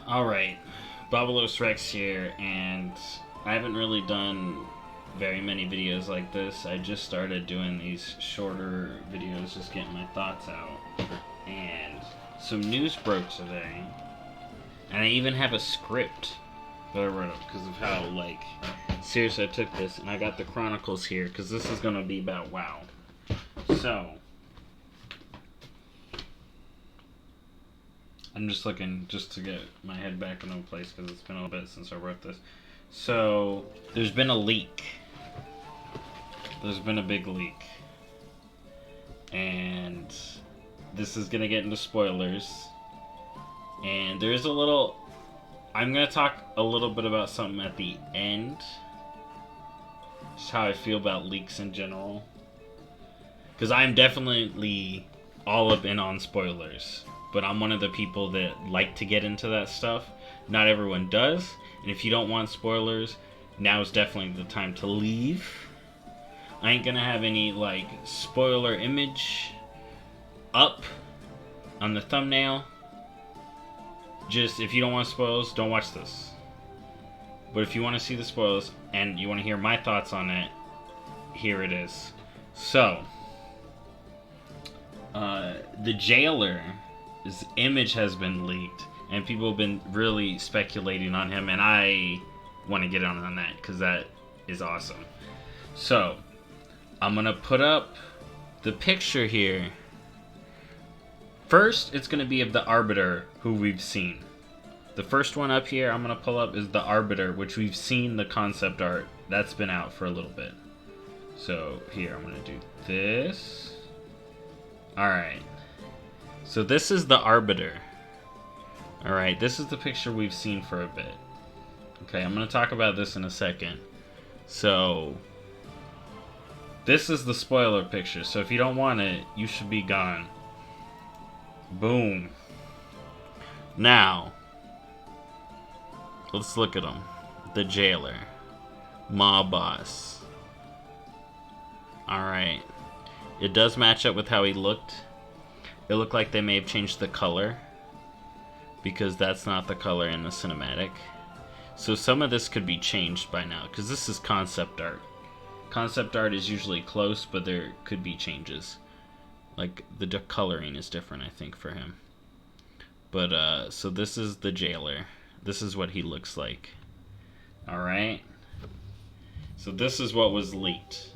Alright, BobalosRex here, and I haven't really done very many videos like this. I just started doing these shorter videos, just getting my thoughts out. And some news broke today, and I even have a script that I wrote up because of how, serious I took this. And I got the chronicles here, because this is going to be about WoW. So, I'm just looking just to get my head back in place because it's been a little bit since I wrote this. So, there's been a leak. There's been a big leak. And this is going to get into spoilers. And there's a little... I'm going to talk a little bit about something at the end. Just how I feel about leaks in general. Because I'm definitely all up in on spoilers. But I'm one of the people that like to get into that stuff. Not everyone does. And if you don't want spoilers, now's definitely the time to leave. I ain't gonna have any, spoiler image up on the thumbnail. Just, if you don't want spoilers, don't watch this. But if you want to see the spoilers, and you want to hear my thoughts on it, here it is. So, the jailer... his image has been leaked, and people have been really speculating on him, and I want to get on that, because that is awesome. So, I'm going to put up the picture here. First, it's going to be of the Arbiter, who we've seen. The first one up here I'm going to pull up is the Arbiter, which we've seen the concept art. That's been out for a little bit. So, here, I'm going to do this. Alright. So this is the Arbiter. Alright, this is the picture we've seen for a bit. Okay, I'm going to talk about this in a second. So, this is the spoiler picture. So if you don't want it, you should be gone. Boom. Now, let's look at him. The jailer. Mob boss. Alright. It does match up with how he looked. It looked like they may have changed the color, because that's not the color in the cinematic. So some of this could be changed by now, because this is concept art. Concept art is usually close, but there could be changes. Like, the coloring is different, I think, for him. But, so this is the jailer. This is what he looks like. Alright? So this is what was leaked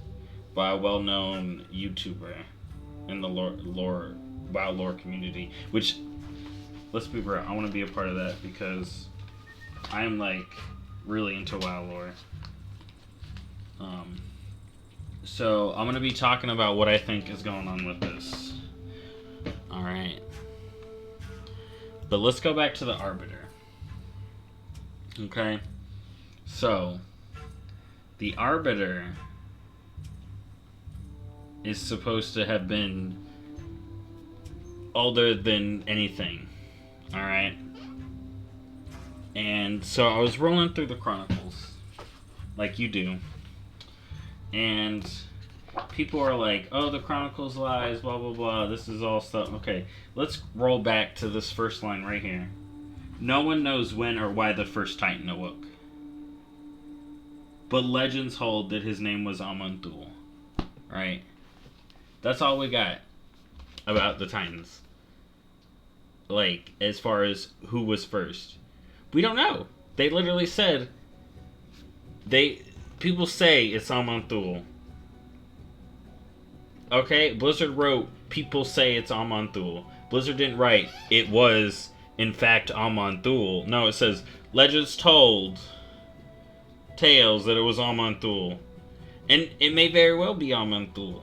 by a well-known YouTuber in the WoW lore community, which, let's be real, I want to be a part of that because I'm really into WoW lore. So I'm going to be talking about what I think is going on with this. Alright. But let's go back to the Arbiter. Okay? So, the Arbiter is supposed to have been older than anything. Alright? And so I was rolling through the chronicles, like you do. And people are like, oh, the chronicles lies, blah, blah, blah. This is all stuff. Okay, let's roll back to this first line right here. No one knows when or why the first Titan awoke. But legends hold that his name was Aman'Thul. Right? That's all we got about the Titans. As far as who was first. We don't know. They literally said... People say it's Aman'Thul. Okay? Blizzard wrote, people say it's Aman'Thul. Blizzard didn't write, it was, in fact, Aman'Thul. No, it says, legends told tales that it was Aman'Thul. And it may very well be Aman'Thul.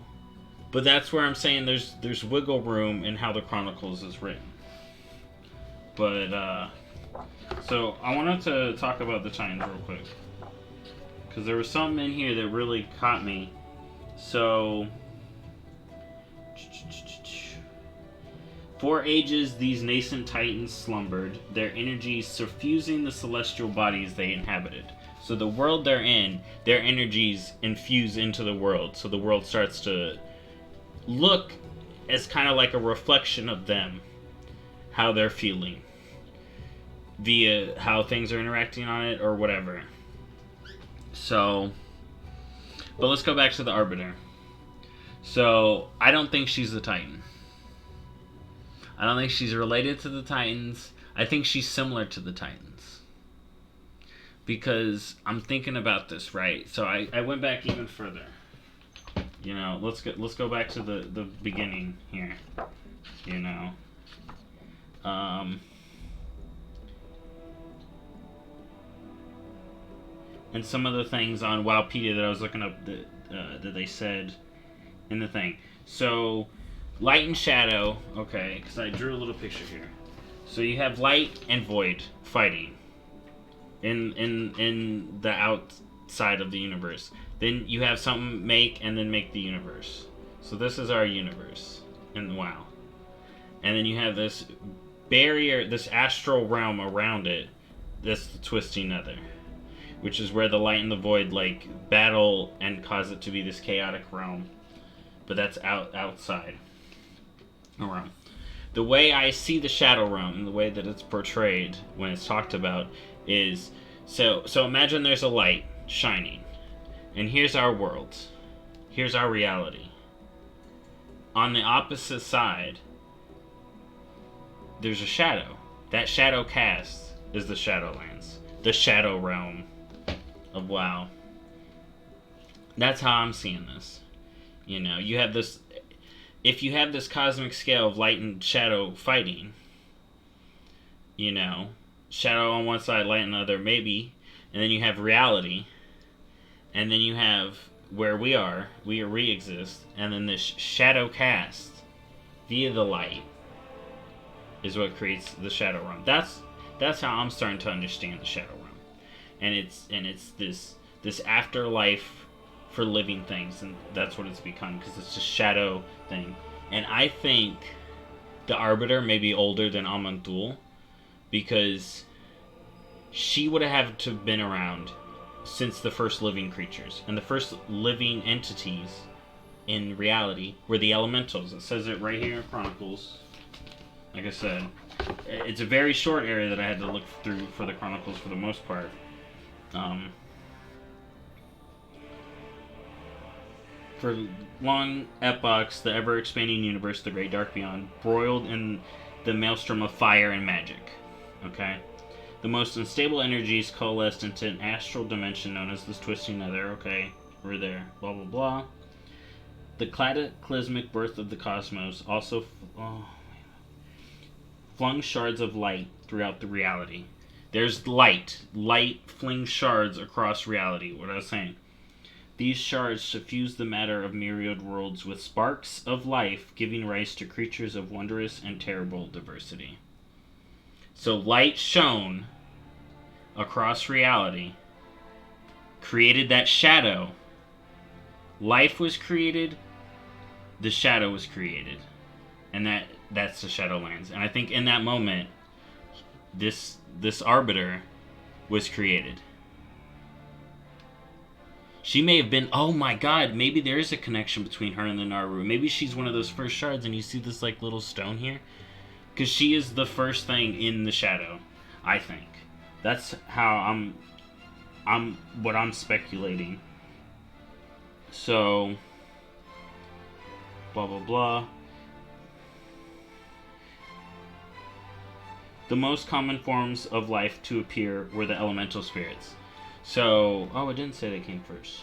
But that's where I'm saying there's wiggle room in how the Chronicles is written. But, so I wanted to talk about the Titans real quick. Because there was something in here that really caught me. So, for ages, these nascent Titans slumbered, their energies suffusing the celestial bodies they inhabited. So the world they're in, their energies infuse into the world. So the world starts to look as kind of like a reflection of them, how they're feeling. via how things are interacting on it or whatever. So, but let's go back to the Arbiter. So, I don't think she's the Titan. I don't think she's related to the Titans. I think she's similar to the Titans. Because I'm thinking about this, right? So I went back even further. You know, let's go back to the beginning here. You know. And some of the things on Wowpedia that I was looking up that they said in the thing. So, light and shadow, okay, because I drew a little picture here. So you have light and void fighting in the outside of the universe. Then you have something make and then make the universe. So this is our universe in WoW. And then you have this barrier, this astral realm around it. That's the twisting nether, which is where the light and the void like battle and cause it to be this chaotic realm. But that's outside realm. The way I see the shadow realm, the way that it's portrayed when it's talked about, is so imagine there's a light shining, and here's our world, here's our reality. On the opposite side, there's a shadow. That shadow cast is the Shadowlands, the shadow realm of WoW. That's how I'm seeing this. You know, you have this. If you have this cosmic scale of light and shadow fighting, you know, shadow on one side, light on the other, maybe, and then you have reality, and then you have where we re-exist, and then this shadow cast via the light is what creates the shadow realm. That's how I'm starting to understand the shadow realm, and it's this afterlife for living things, and that's what it's become, because it's a shadow thing. And I think the Arbiter may be older than Amantul, because she would have to have been around since the first living creatures, and the first living entities in reality were the elementals. It says it right here in Chronicles. Like I said, it's a very short area that I had to look through for the Chronicles for the most part. For long epochs, the ever-expanding universe, the Great Dark Beyond, broiled in the maelstrom of fire and magic. Okay? The most unstable energies coalesced into an astral dimension known as this twisting nether. Okay, we're there. Blah, blah, blah. The cataclysmic birth of the cosmos also flung shards of light throughout the reality. There's light. Light flings shards across reality, what I was saying. These shards suffuse the matter of myriad worlds with sparks of life, giving rise to creatures of wondrous and terrible diversity. So light shone across reality, created that shadow. Life was created, the shadow was created. And that's the Shadowlands. And I think in that moment, this Arbiter was created. She may have been, oh my god, maybe there is a connection between her and the Naru. Maybe she's one of those first shards, and you see this like little stone here? Because she is the first thing in the shadow, I think. That's how what I'm speculating. So, blah blah blah. The most common forms of life to appear were the elemental spirits. So, oh, it didn't say they came first.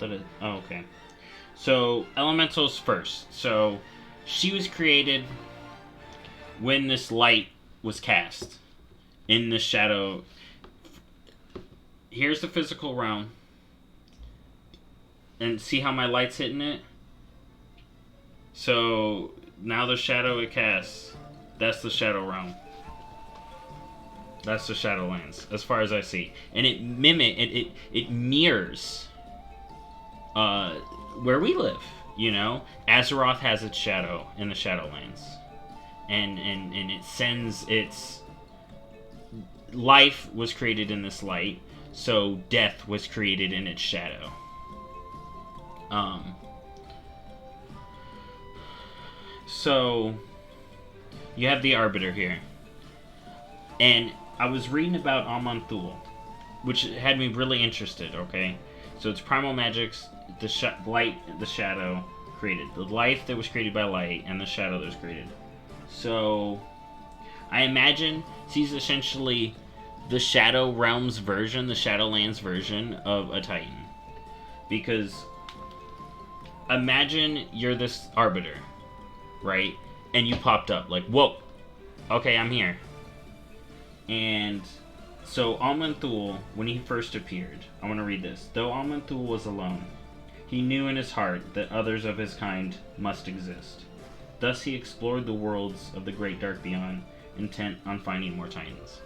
Oh, okay. So, elementals first. So, she was created when this light was cast in the shadow. Here's the physical realm. And see how my light's hitting it? So, now the shadow it casts, that's the shadow realm. That's the Shadowlands, as far as I see. And it mirrors where we live, you know? Azeroth has its shadow in the Shadowlands. And it sends its... Life was created in this light, so death was created in its shadow. So... you have the Arbiter here. And I was reading about Aman'Thul, which had me really interested, okay? So it's primal magics, the light, the shadow created. The life that was created by light, and the shadow that was created. So I imagine she's essentially the Shadow Realms version, the Shadowlands version of a Titan. Because imagine you're this Arbiter, right? And you popped up, like, whoa, okay, I'm here. And so Aman'Thul, when he first appeared, I want to read this. Though Aman'Thul was alone, he knew in his heart that others of his kind must exist. Thus he explored the worlds of the great dark beyond, intent on finding more Titans.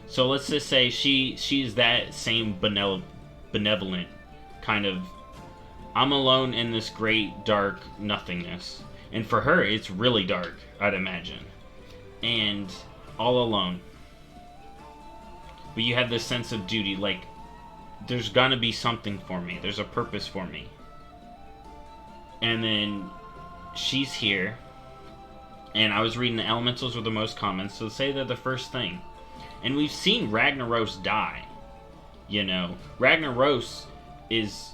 So let's just say she's that same benevolent kind of, I'm alone in this great dark nothingness. And for her, it's really dark, I'd imagine. And all alone. But you have this sense of duty, like, there's gonna be something for me. There's a purpose for me. And then she's here. And I was reading the elementals were the most common, so say they're the first thing. And we've seen Ragnaros die. You know, Ragnaros is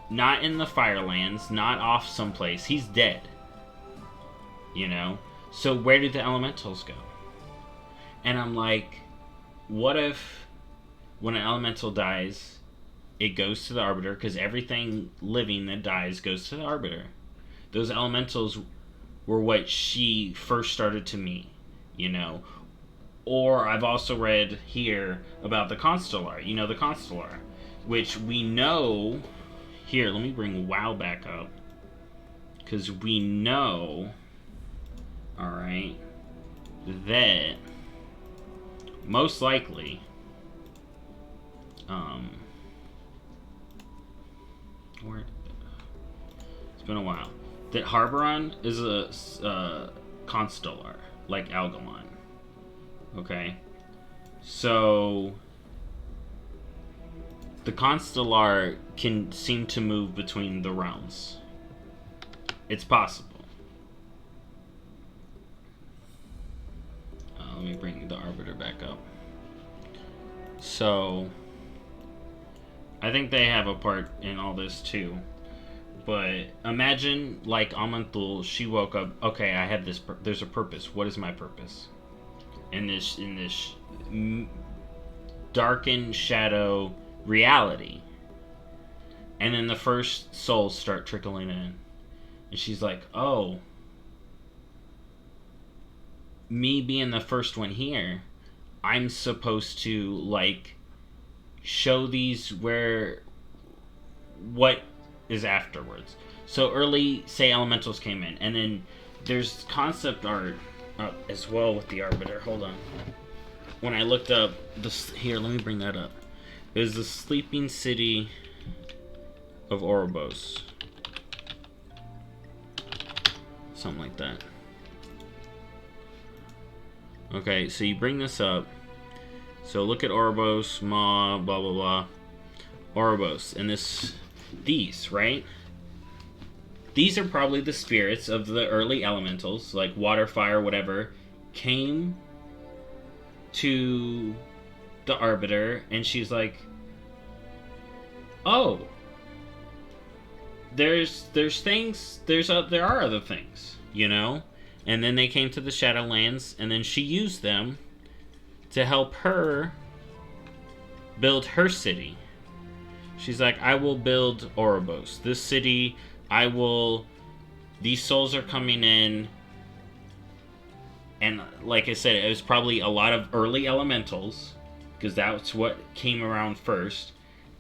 not in the Firelands, not off someplace. He's dead. You know? So where did the elementals go? And I'm like, what if when an elemental dies, it goes to the Arbiter? Because everything living that dies goes to the Arbiter. Those elementals were what she first started to meet, you know? Or I've also read here about the Constellar. You know, the Constellar, which we know... Here, let me bring WoW back up. Because we know... Alright, that most likely it's been a while, that Harberon is a Constellar, like Algamon. Okay, so the Constellar can seem to move between the realms. It's possible. Let me bring the Arbiter back up. So, I think they have a part in all this too. But imagine, like Aman'Thul, she woke up. Okay, I have this. There's a purpose. What is my purpose? In this darkened shadow reality. And then the first souls start trickling in, and she's like, "Oh." Me being the first one here, I'm supposed to, like, show these what is afterwards. So early, say, elementals came in, and then there's concept art up as well with the Arbiter. Hold on. When I looked up this, here, let me bring that up. It was the sleeping city of Orobos. Something like that. Okay, so you bring this up. So look at Orobos, blah, blah, blah. Orobos. And these, right? These are probably the spirits of the early elementals, like water, fire, whatever, came to the Arbiter, and she's like, oh, there are other things, you know? And then they came to the Shadowlands, and then she used them to help her build her city. She's like, I will build Orobos. This city, these souls are coming in. And like I said, it was probably a lot of early elementals, because that's what came around first.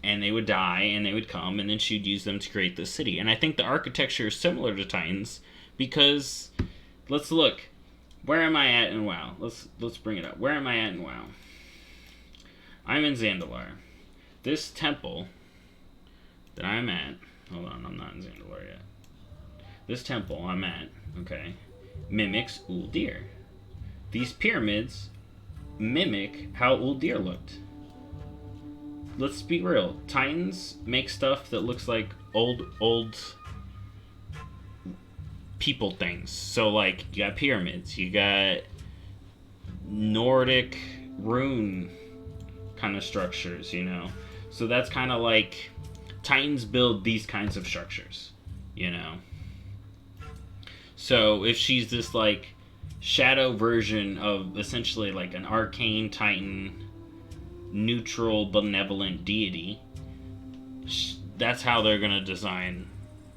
And they would die, and they would come, and then she'd use them to create this city. And I think the architecture is similar to Titans, because... Let's look. Where am I at in WoW? Let's bring it up. Where am I at in WoW? I'm in Zandalar. This temple that I'm at... Hold on, I'm not in Zandalar yet. This temple I'm at, okay, mimics Uldir. These pyramids mimic how Uldir looked. Let's be real. Titans make stuff that looks like old people things. So like you got pyramids, you got Nordic rune kind of structures, you know. So that's kind of like Titans build these kinds of structures, you know. So if she's this like shadow version of essentially like an arcane Titan, neutral benevolent deity, that's how they're gonna design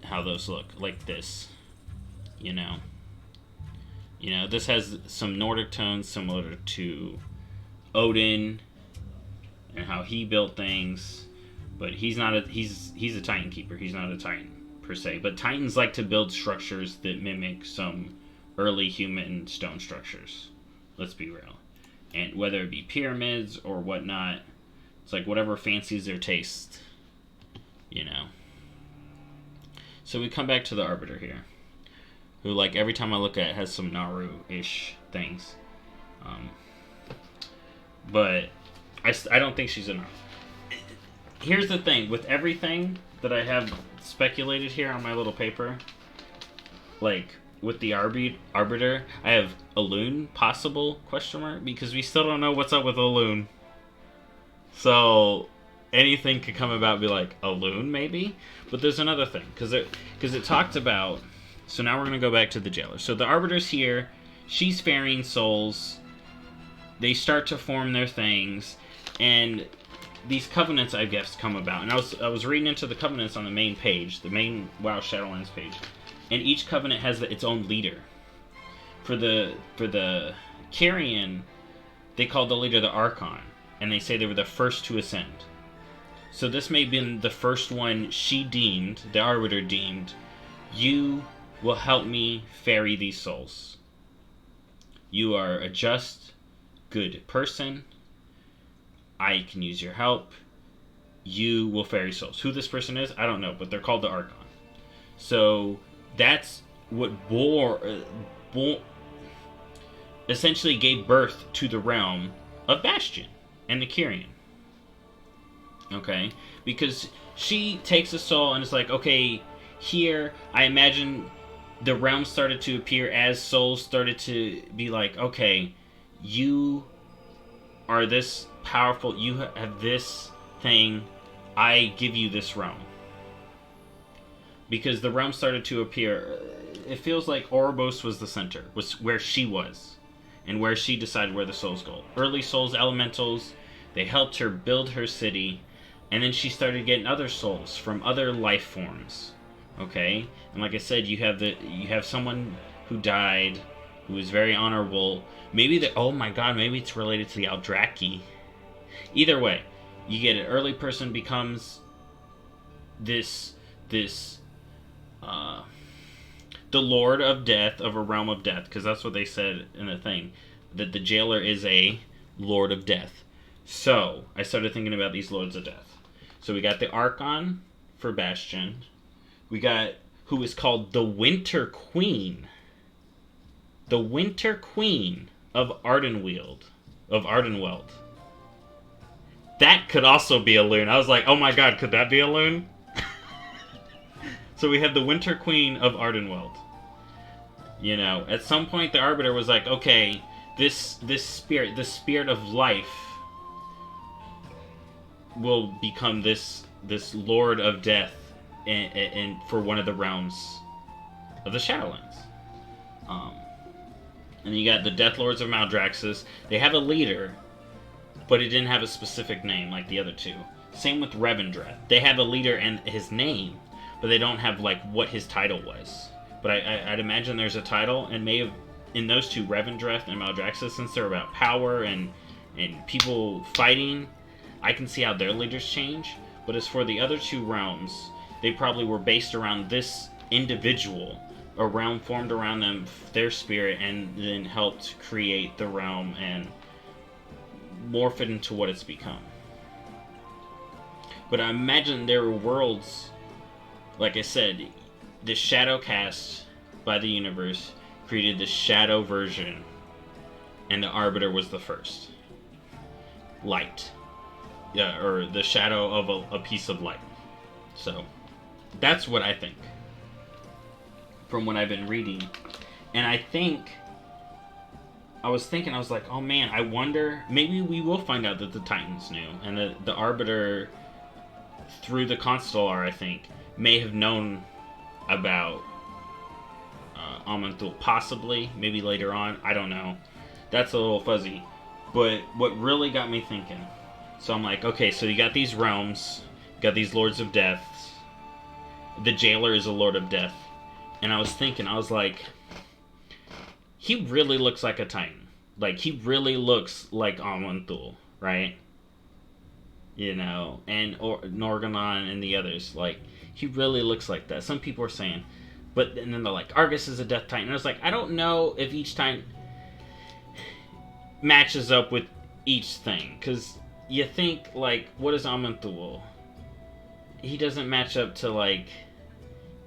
how those look, like this, you know. You know, this has some Nordic tones similar to Odin and how he built things, but he's not a he's a Titan keeper. He's not a Titan per se. But Titans like to build structures that mimic some early human stone structures. Let's be real. And whether it be pyramids or whatnot, it's like whatever fancies their taste, you know. So we come back to the Arbiter here, who, like, every time I look at it has some Naru-ish things. But I don't think she's a Naru. Here's the thing. With everything that I have speculated here on my little paper, like, with the Arbiter, I have Elune, possible, question mark, because we still don't know what's up with Elune. So anything could come about and be like, Elune, maybe? But there's another thing, because it talked about... So now we're going to go back to the jailer. So the Arbiter's here. She's ferrying souls. They start to form their things. And these covenants, I guess, come about. And I was reading into the covenants on the main page. The main WoW Shadowlands page. And each covenant has its own leader. For the Carrion, they called the leader the Archon. And they say they were the first to ascend. So this may have been the first one she deemed, the Arbiter deemed, you will help me ferry these souls. You are a just, good person. I can use your help. You will ferry souls. Who this person is, I don't know, but they're called the Archon. So that's what essentially gave birth to the realm of Bastion and the Kyrian. Okay? Because she takes a soul and it's like, okay, here, I imagine the realm started to appear as souls started to be like, okay, you are this powerful, you have this thing, I give you this realm. Because the realm started to appear, it feels like Ouroboros was the center, was where she was, and where she decided where the souls go. Early souls, elementals, they helped her build her city, and then she started getting other souls from other life forms. Okay, and like I said, you have someone who died, who was very honorable. Maybe oh my god, maybe it's related to the Aldraki. Either way, you get an early person becomes the Lord of Death of a realm of death, because that's what they said in the thing, that the jailer is a Lord of Death. So I started thinking about these Lords of Death. So we got the Archon for Bastion. We got who is called the Winter Queen. The Winter Queen of Ardenweald. That could also be a loon. I was like, oh my god, could that be a loon? So we have the Winter Queen of Ardenweald. You know, at some point the Arbiter was like, okay, this spirit of life will become this Lord of Death and for one of the realms of the Shadowlands. And you got the Death Lords of Maldraxxus. They have a leader, but it didn't have a specific name like the other two. Same with Revendreth. They have a leader and his name, but they don't have like what his title was. But I'd imagine there's a title, and may have in those two, Revendreth and Maldraxxus, since they're about power and people fighting, I can see how their leaders change. But as for the other two realms, they probably were based around this individual, a realm formed around them, their spirit, and then helped create the realm and morph it into what it's become. But I imagine there were worlds, like I said, the shadow cast by the universe created the shadow version, and the Arbiter was the first. Light. Yeah, or the shadow of a piece of light. So, that's what I think. from what I've been reading. And I was thinking, I was like, oh man, I wonder, maybe we will find out that the Titans knew, and the Arbiter, through the Constellar, I think, may have known about Aman'Thul, possibly, maybe later on, I don't know. That's a little fuzzy. But what really got me thinking, so I'm like, okay, so you got these realms, you got these Lords of Death, the Jailer is a Lord of Death, and I was thinking, I was like, he really looks like a Titan. Like, he really looks like Aman'Thul, right? You know, and Norganon and the others, like, he really looks like that. Some people are saying, but and then they're like, Argus is a Death Titan. And I was like, I don't know if each Titan matches up with each thing, because you think, like, what is Aman'Thul? He doesn't match up to, like,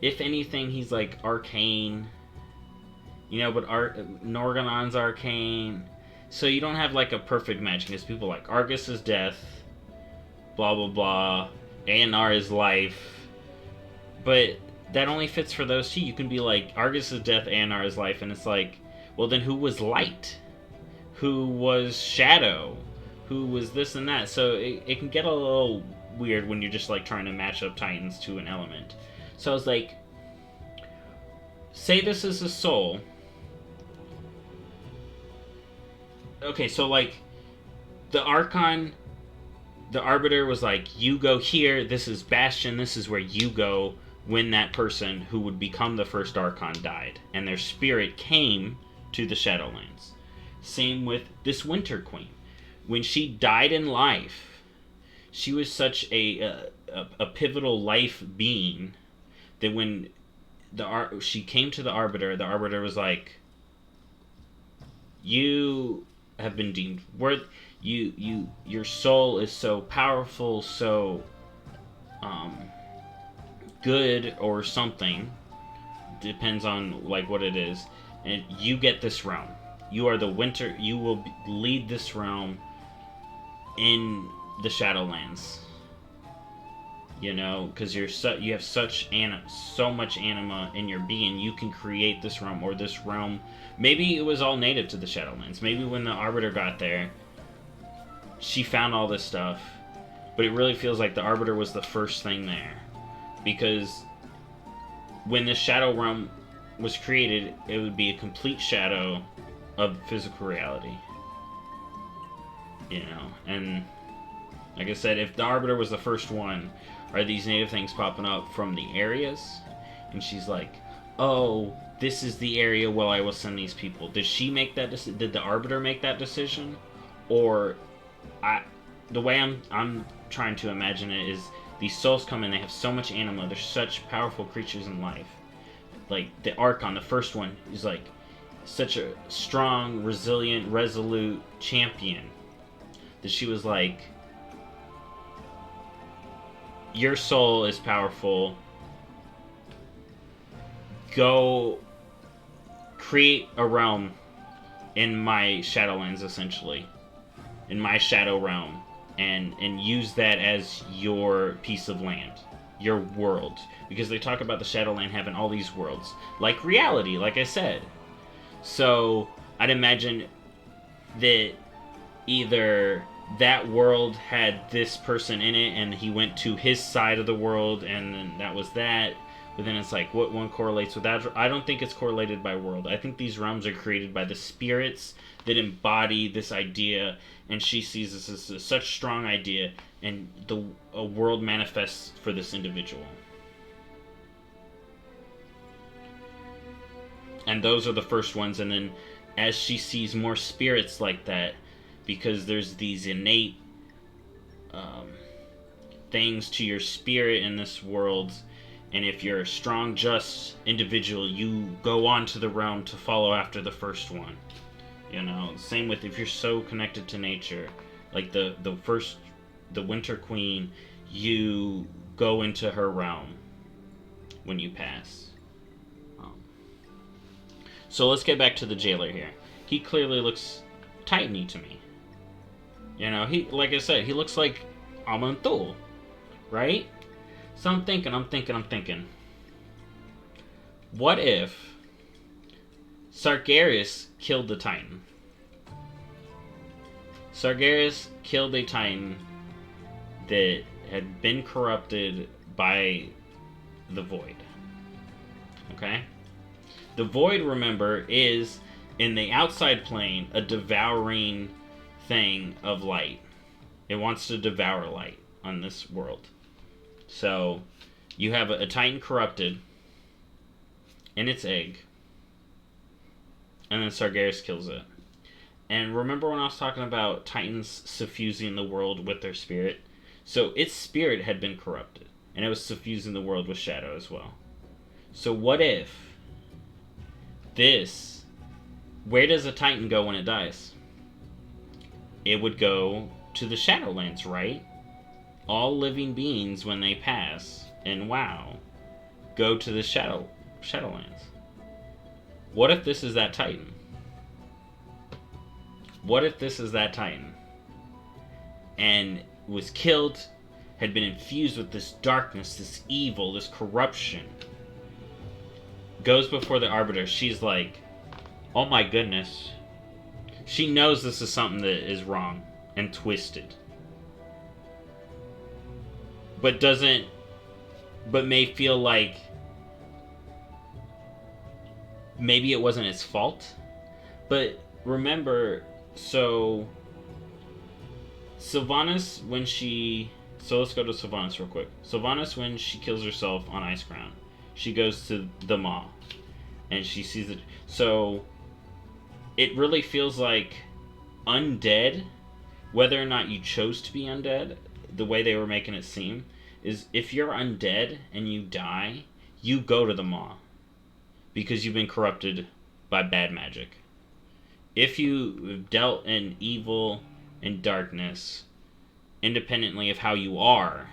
if anything, he's like arcane, you know, but Norganon's arcane, so you don't have like a perfect match, because people are like, Argus is death, blah blah blah, ANR is life, but that only fits for those two. You can be like, Argus is death, ANR is life, and it's like, well then who was light? Who was shadow? Who was this and that? So it can get a little weird when you're just like trying to match up Titans to an element. So I was like, say this is a soul. Okay, so like, the Archon, the Arbiter was like, you go here, this is Bastion, this is where you go when that person who would become the first Archon died. And their spirit came to the Shadowlands. Same with this Winter Queen. When she died in life, she was such a pivotal life being that when she came to the Arbiter was like, you have been deemed worth, your soul is so powerful, so good or something, depends on like what it is, and you get this realm. You are the Winter, you will lead this realm in the Shadowlands. You know, because you have so much anima in your being, you can create this realm, or this realm. Maybe it was all native to the Shadowlands. Maybe when the Arbiter got there, she found all this stuff. But it really feels like the Arbiter was the first thing there. Because when the Shadow Realm was created, it would be a complete shadow of physical reality. You know, and like I said, if the Arbiter was the first one, are these native things popping up from the areas? And she's like, oh, this is the area where I will send these people. Did she make that decision? Did the Arbiter make that decision? Or, the way I'm trying to imagine it is, these souls come in, they have so much anima, they're such powerful creatures in life. Like, the Archon, the first one, is like, such a strong, resilient, resolute champion, that she was like, your soul is powerful. Go create a realm in my Shadowlands, essentially. In my Shadow Realm. And use that as your piece of land. Your world. Because they talk about the Shadowland having all these worlds. Like reality, like I said. So, I'd imagine that either that world had this person in it and he went to his side of the world and then that was that, but then it's like, what one correlates with that? I don't think it's correlated by world. I think these realms are created by the spirits that embody this idea, and she sees this as such a strong idea, and a world manifests for this individual. And those are the first ones, and then as she sees more spirits like that, because there's these innate things to your spirit in this world, and if you're a strong, just individual, you go on to the realm to follow after the first one. You know, same with if you're so connected to nature, like the Winter Queen, you go into her realm when you pass. So let's get back to the Jailer here. He clearly looks Titany to me. You know, he, like I said, he looks like Aman'Thul, right? So I'm thinking, What if Sargeras killed the Titan? Sargeras killed a Titan that had been corrupted by the Void. Okay? The Void, remember, is, in the outside plane, a devouring thing of light. It wants to devour light on this world. So, you have a Titan corrupted in its egg, and then Sargeras kills it. And remember when I was talking about Titans suffusing the world with their spirit? So its spirit had been corrupted, and it was suffusing the world with shadow as well. So what if this... Where does a Titan go when it dies? It would go to the Shadowlands, right? All living beings, when they pass in WoW, go to the Shadowlands. What if this is that Titan? What if this is that Titan? And was killed, had been infused with this darkness, this evil, this corruption. Goes before the Arbiter. She's like, oh my goodness. She knows this is something that is wrong and twisted. But may feel like maybe it wasn't its fault. But remember, so Sylvanas, when she... So let's go to Sylvanas real quick. Sylvanas, when she kills herself on Icecrown, she goes to the Maw. And she sees it. So it really feels like undead, whether or not you chose to be undead, the way they were making it seem, is if you're undead and you die, you go to the Maw. Because you've been corrupted by bad magic. If you dealt in evil and darkness, independently of how you are,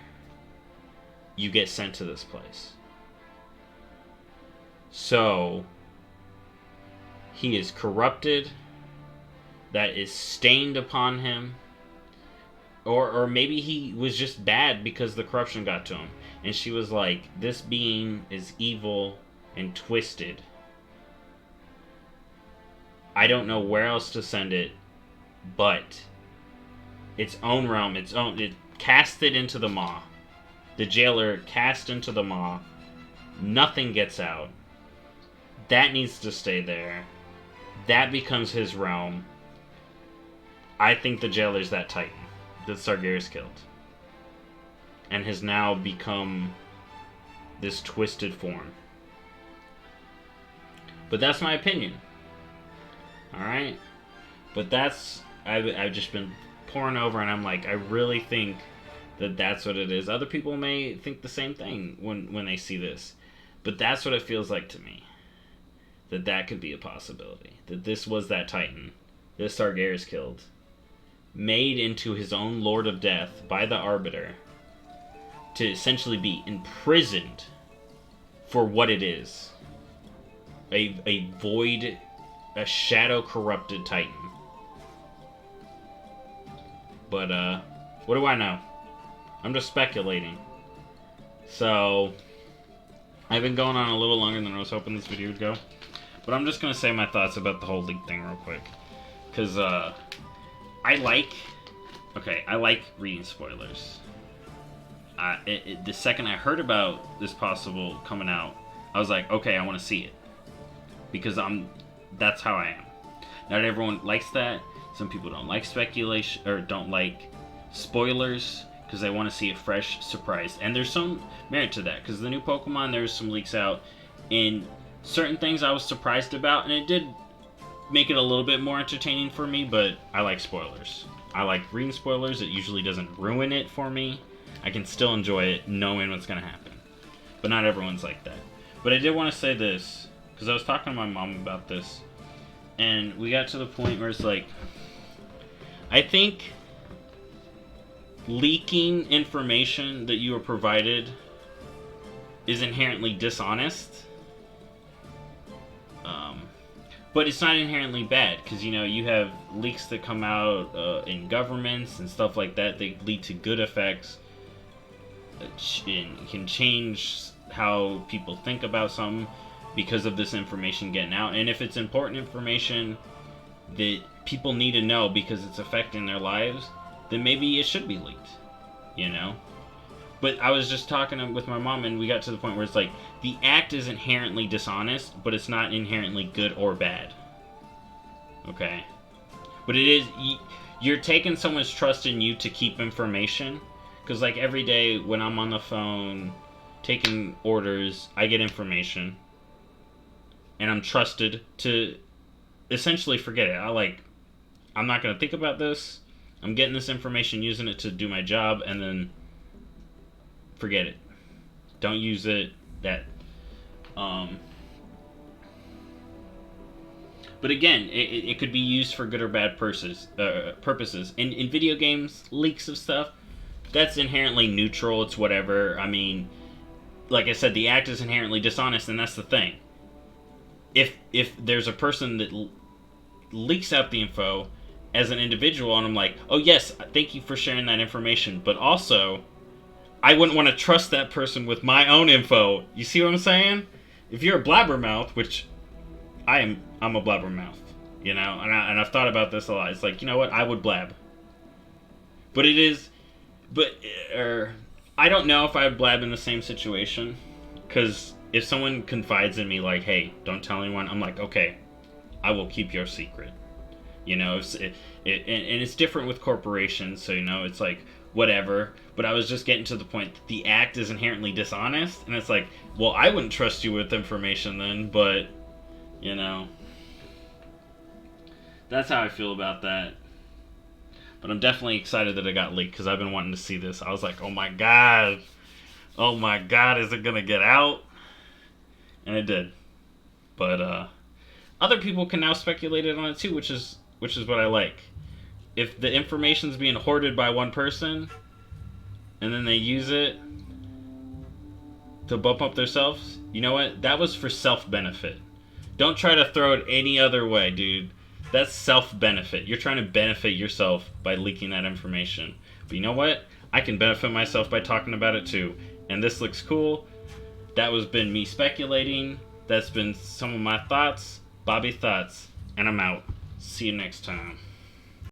you get sent to this place. So, he is corrupted, that is stained upon him, or maybe he was just bad because the corruption got to him, and she was like, this being is evil and twisted. I don't know where else to send it, but its own realm, it cast it into the Maw. The jailer cast into the Maw. Nothing gets out. That needs to stay there. That becomes his realm. I think the jailer's that Titan that Sargeras killed. And has now become this twisted form. But that's my opinion. Alright? But that's... I've just been poring over and I'm like, I really think that that's what it is. Other people may think the same thing when they see this. But that's what it feels like to me. That could be a possibility. That this was that Titan. This Sargeras killed. Made into his own Lord of Death by the Arbiter. To essentially be imprisoned for what it is. A void, a shadow corrupted Titan. But, what do I know? I'm just speculating. So, I've been going on a little longer than I was hoping this video would go. But I'm just going to say my thoughts about the whole leak thing real quick. Because, I like reading spoilers. The second I heard about this possible coming out, I was like, okay, I want to see it. Because that's how I am. Not everyone likes that. Some people don't like speculation, or don't like spoilers, because they want to see a fresh surprise. And there's some merit to that, because the new Pokemon, there's some leaks out, and certain things I was surprised about, and it did make it a little bit more entertaining for me, but I like spoilers. I like reading spoilers. It usually doesn't ruin it for me. I can still enjoy it knowing what's going to happen. But not everyone's like that. But I did want to say this, because I was talking to my mom about this, and we got to the point where it's like, I think leaking information that you were provided is inherently dishonest. But it's not inherently bad, because, you have leaks that come out in governments and stuff like that. They lead to good effects. It can change how people think about something. because of this information getting out. And if it's important information that people need to know because it's affecting their lives, then maybe it should be leaked, you know? But I was just talking with my mom, and we got to the point where it's like, the act is inherently dishonest, but it's not inherently good or bad. Okay? But it is, you're taking someone's trust in you to keep information. Because, like, every day when I'm on the phone taking orders, I get information. And I'm trusted to essentially forget it. I'm not going to think about this. I'm getting this information, using it to do my job, and then forget it. Don't use it. But again, it could be used for good or bad purposes. In video games, leaks of stuff, that's inherently neutral. It's whatever. I mean, like I said, the act is inherently dishonest, and that's the thing. If there's a person that leaks out the info as an individual, and I'm like, oh yes, thank you for sharing that information, but also, I wouldn't want to trust that person with my own info. You see what I'm saying? If you're a blabbermouth, which I'm a blabbermouth, you know, and I've thought about this a lot. It's like, you know what, I would blab. I don't know if I would blab in the same situation, because if someone confides in me like, hey, don't tell anyone, I'm like, okay, I will keep your secret. You know, and it's different with corporations, so, you know, it's like, whatever. But I was just getting to the point that the act is inherently dishonest, and it's like, well, I wouldn't trust you with information then, but, you know, that's how I feel about that. But I'm definitely excited that it got leaked, because I've been wanting to see this. I was like, oh my god, is it gonna get out? And it did. But other people can now speculate on it too, which is what I like. If the information's being hoarded by one person, and then they use it to bump up themselves, you know what? That was for self-benefit. Don't try to throw it any other way, dude. That's self-benefit. You're trying to benefit yourself by leaking that information. But you know what? I can benefit myself by talking about it too. And this looks cool. That was been me speculating. That's been some of my thoughts. Bobby Thoughts. And I'm out. See you next time.